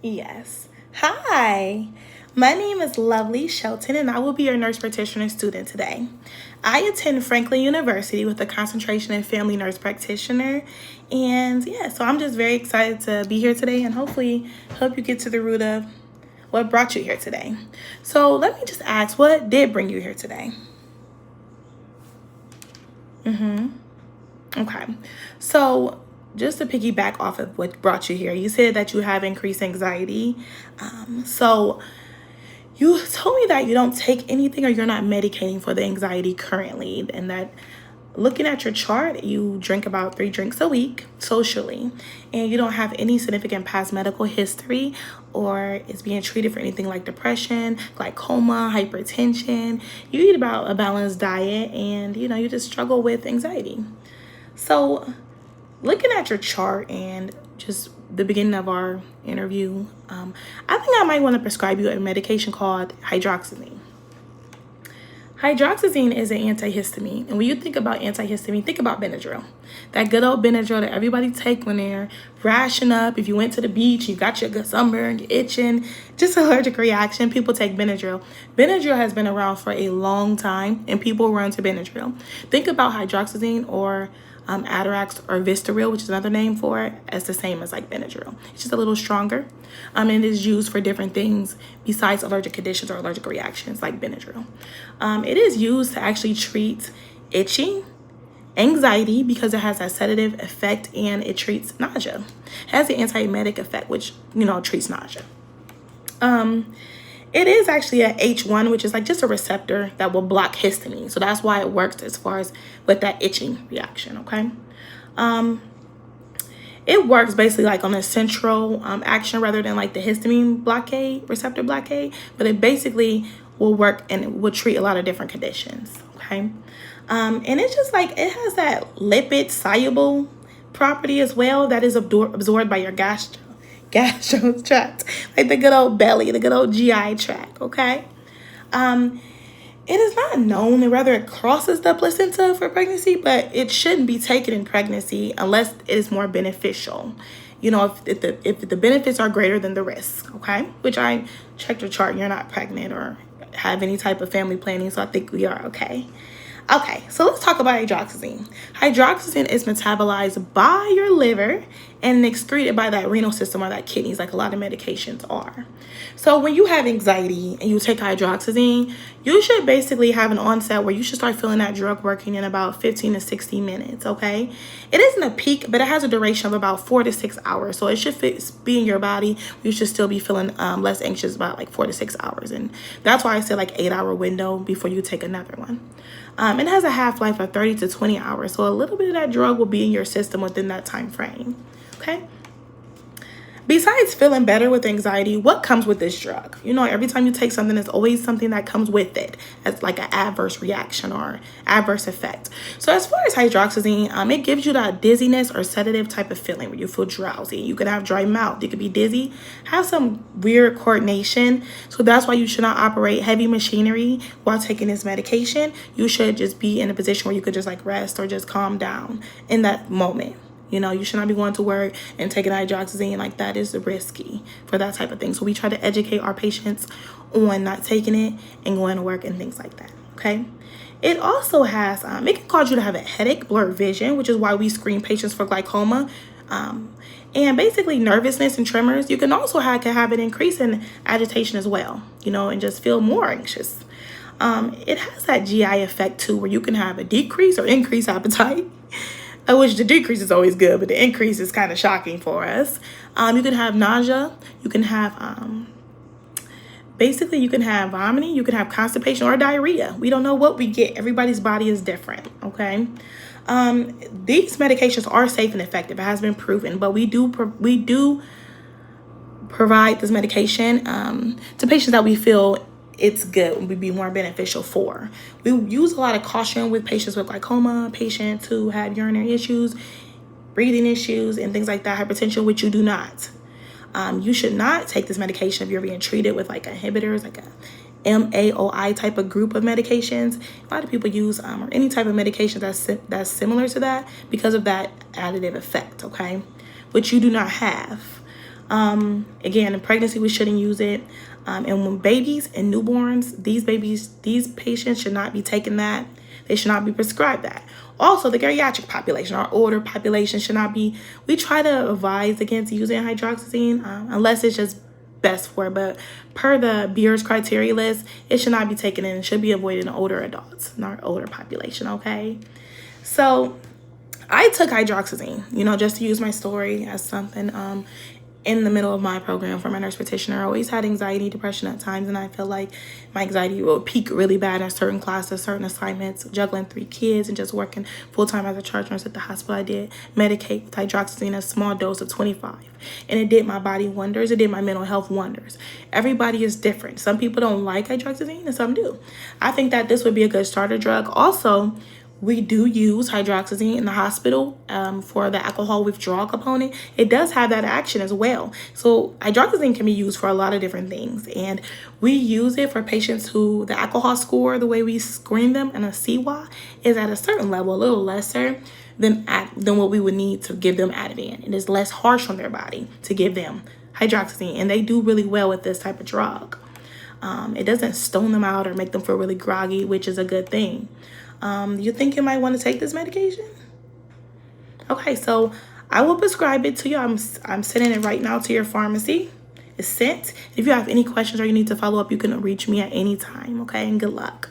Yes. Hi. My name is Lovely Shelton, and I will be your nurse practitioner student today. I attend Franklin University with a concentration in family nurse practitioner. And yeah, so I'm just very excited to be here today and hopefully help you get to the root of what brought you here today. So let me just ask, what did bring you here today? Okay. So just to piggyback off of what brought you here, you said that you have increased anxiety. So you told me that you don't take anything or you're not medicating for the anxiety currently, and that looking at your chart, you drink about 3 drinks a week socially, and you don't have any significant past medical history or is being treated for anything like depression, glaucoma, hypertension. You eat about a balanced diet, and you just struggle with anxiety. So looking at your chart and just the beginning of our interview, I think I might want to prescribe you a medication called hydroxyzine. Hydroxyzine is an antihistamine, and when you think about antihistamine, think about Benadryl. That good old Benadryl that everybody take when they're rashing up. If you went to the beach, you got your good sunburn, you're itching, just allergic reaction, people take Benadryl. Benadryl has been around for a long time, and people run to Benadryl. Think about hydroxyzine or Atarax or Vistaril, which is another name for it, as the same as like Benadryl. It's just a little stronger. And it is used for different things besides allergic conditions or allergic reactions like Benadryl. It is used to actually treat itching, anxiety, because it has a sedative effect, and it treats nausea. It has an antiemetic effect, which treats nausea. It is actually a H1, which is like just a receptor that will block histamine. So that's why it works as far as with that itching reaction, okay? It works basically like on a central action rather than like the histamine blockade, receptor blockade, but it basically will work and it will treat a lot of different conditions, okay? And it's just like, it has that lipid soluble property as well that is absorbed by your gastro tract, like the good old belly, the good old GI tract, okay? It is not known, and rather it crosses the placenta for pregnancy, but it shouldn't be taken in pregnancy unless it is more beneficial. If the benefits are greater than the risk, okay? Which I checked your chart, you're not pregnant or have any type of family planning, so I think we are okay. Okay, so let's talk about hydroxyzine. Hydroxyzine is metabolized by your liver and excreted by that renal system or that kidneys, like a lot of medications are. So when you have anxiety and you take hydroxyzine, you should basically have an onset where you should start feeling that drug working in about 15 to 60 minutes, okay? It isn't a peak, but it has a duration of about 4 to 6 hours. So it should be in your body. You should still be feeling less anxious about like 4 to 6 hours. And that's why I said like 8-hour window before you take another one. It has a half-life of 30 to 20 hours. So a little bit of that drug will be in your system within that time frame, okay? Besides feeling better with anxiety, what comes with this drug? Every time you take something, there's always something that comes with it as like an adverse reaction or adverse effect. So as far as hydroxyzine, it gives you that dizziness or sedative type of feeling where you feel drowsy. You can have dry mouth. You could be dizzy, have some weird coordination. So that's why you should not operate heavy machinery while taking this medication. You should just be in a position where you could just like rest or just calm down in that moment. You should not be going to work and taking hydroxyzine. Like, that is risky for that type of thing. So we try to educate our patients on not taking it and going to work and things like that, okay? It also has, it can cause you to have a headache, blurred vision, which is why we screen patients for glaucoma. And basically nervousness and tremors. You can also have an increase in agitation as well, and just feel more anxious. It has that GI effect too, where you can have a decrease or increased appetite. Which the decrease is always good, but the increase is kind of shocking for us. You can have nausea. You can have, you can have vomiting. You can have constipation or diarrhea. We don't know what we get. Everybody's body is different, okay? These medications are safe and effective. It has been proven, but we do provide this medication to patients that we feel it's good and would be more beneficial for. We use a lot of caution with patients with glaucoma, patients who have urinary issues, breathing issues, and things like that, hypertension, which you do not. You should not take this medication if you're being treated with like inhibitors, like a MAOI type of group of medications. A lot of people use or any type of medication that's similar to that because of that additive effect, okay? Which you do not have. Again, in pregnancy, we shouldn't use it. And when babies and newborns, these patients should not be taking that. They should not be prescribed that. Also, the geriatric population, our older population, should not be. We try to advise against using hydroxyzine unless it's just best for it. But per the Bureau's criteria list, it should not be taken in. It should be avoided in older adults, in our older population, okay? So I took hydroxyzine, just to use my story as something in the middle of my program for my nurse practitioner. I always had anxiety, depression at times, and I feel like my anxiety will peak really bad in certain classes, certain assignments, juggling 3 kids and just working full-time as a charge nurse at the hospital. I did medicate with hydroxyzine, a small dose of 25, and it did my body wonders. It did my mental health wonders. Everybody is different. Some people don't like hydroxyzine and some do. I think that this would be a good starter drug. Also, we do use hydroxyzine in the hospital for the alcohol withdrawal component. It does have that action as well. So hydroxyzine can be used for a lot of different things. And we use it for patients who the alcohol score, the way we screen them in a CWA, is at a certain level, a little lesser than what we would need to give them Ativan. It is less harsh on their body to give them hydroxyzine. And they do really well with this type of drug. It doesn't stone them out or make them feel really groggy, which is a good thing. You think you might want to take this medication? Okay, so I will prescribe it to you. I'm sending it right now to your pharmacy. It's sent. If you have any questions or you need to follow up, you can reach me at any time, okay? And good luck.